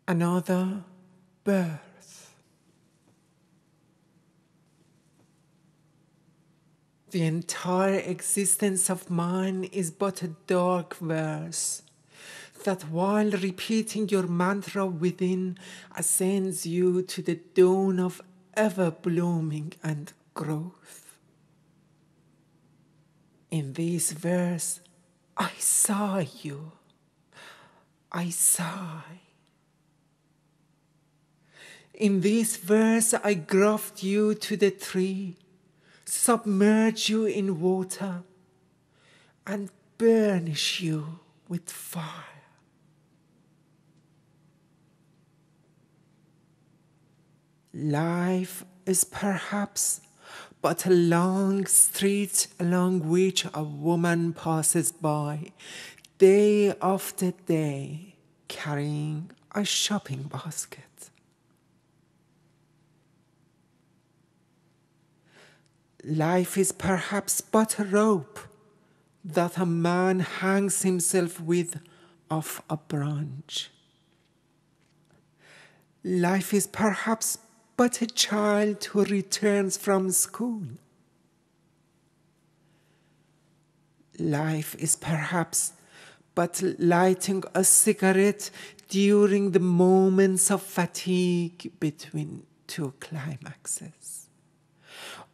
another birth. The entire existence of mine is but a dark verse that, while repeating your mantra within, ascends you to the dawn of ever blooming and growth. In this verse, I sigh you. I sigh. In this verse, I graft you to the tree, submerge you in water, and burnish you with fire. Life is perhaps but a long street along which a woman passes by, day after day, carrying a shopping basket. Life is perhaps but a rope that a man hangs himself with off a branch. Life is perhaps but a child who returns from school. Life is perhaps but lighting a cigarette during the moments of fatigue between two climaxes.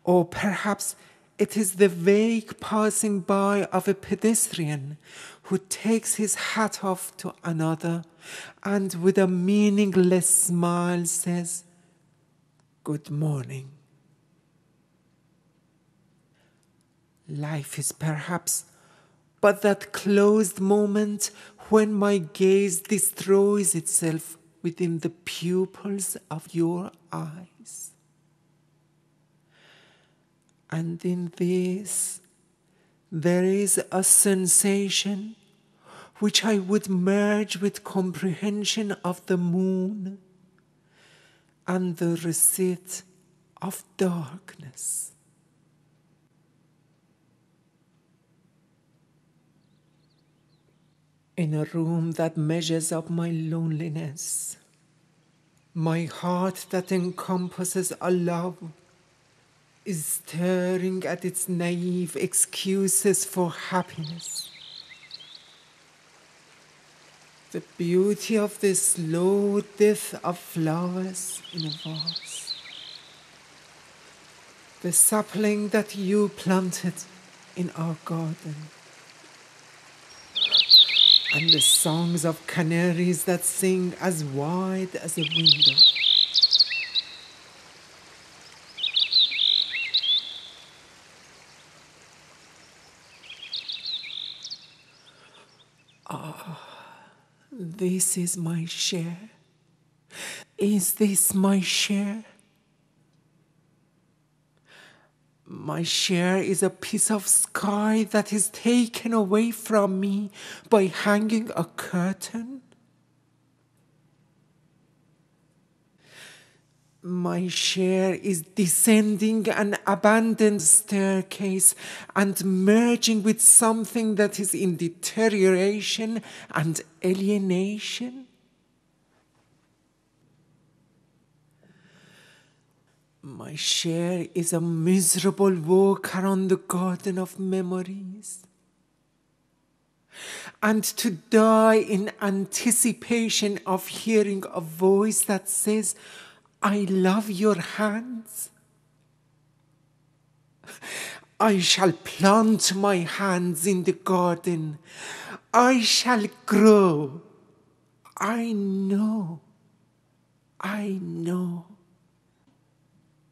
Or perhaps it is the vague passing by of a pedestrian who takes his hat off to another and with a meaningless smile says, "Good morning." Life is perhaps but that closed moment when my gaze destroys itself within the pupils of your eyes. And in this, there is a sensation which I would merge with comprehension of the moon and the receipt of darkness. In a room that measures up my loneliness, my heart that encompasses a love is staring at its naive excuses for happiness. The beauty of the slow death of flowers in a vase. The sapling that you planted in our garden. And the songs of canaries that sing as wide as a window. This is my share. Is this my share? My share is a piece of sky that is taken away from me by hanging a curtain. My share is descending an abandoned staircase and merging with something that is in deterioration and alienation. My share is a miserable walk around the garden of memories. And to die in anticipation of hearing a voice that says, "I love your hands." I shall plant my hands in the garden. I shall grow. I know. I know.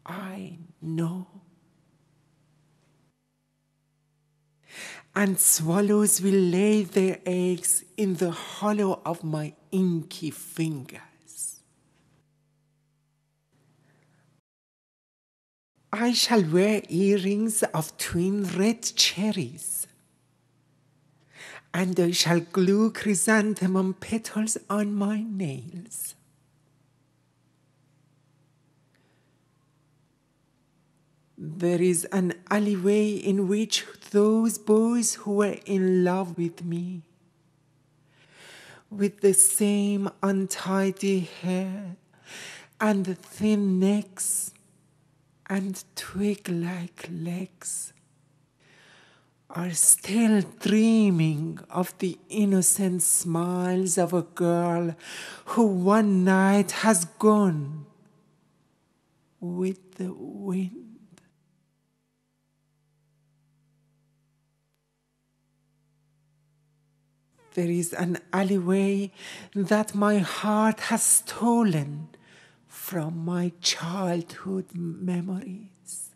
I know. And swallows will lay their eggs in the hollow of my inky fingers. I shall wear earrings of twin red cherries, and I shall glue chrysanthemum petals on my nails. There is an alleyway in which those boys who were in love with me with the same untidy hair and thin necks and twig-like legs, are still dreaming of the innocent smiles of a girl who one night has gone with the wind. There is an alleyway that my heart has stolen from my childhood memories.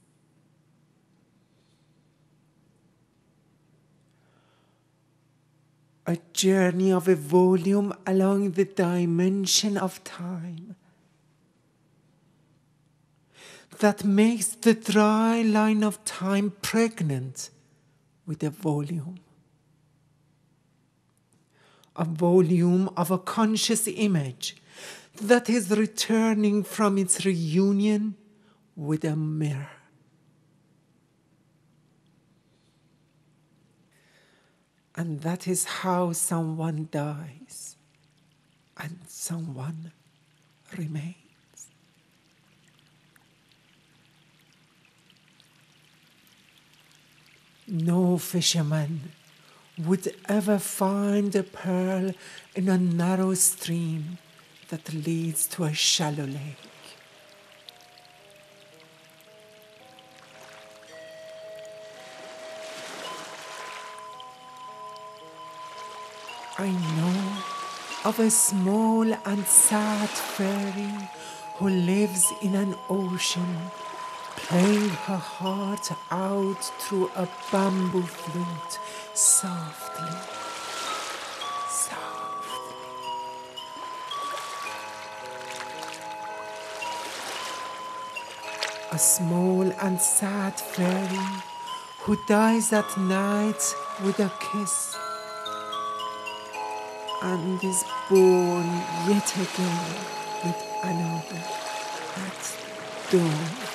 A journey of a volume along the dimension of time that makes the dry line of time pregnant with a volume. A volume of a conscious image that is returning from its reunion with a mirror. And that is how someone dies and someone remains. No fisherman would ever find a pearl in a narrow stream that leads to a shallow lake. I know of a small and sad fairy who lives in an ocean, playing her heart out through a bamboo flute, softly, softly. A small and sad fairy who dies at night with a kiss and is born yet again with another at dawn.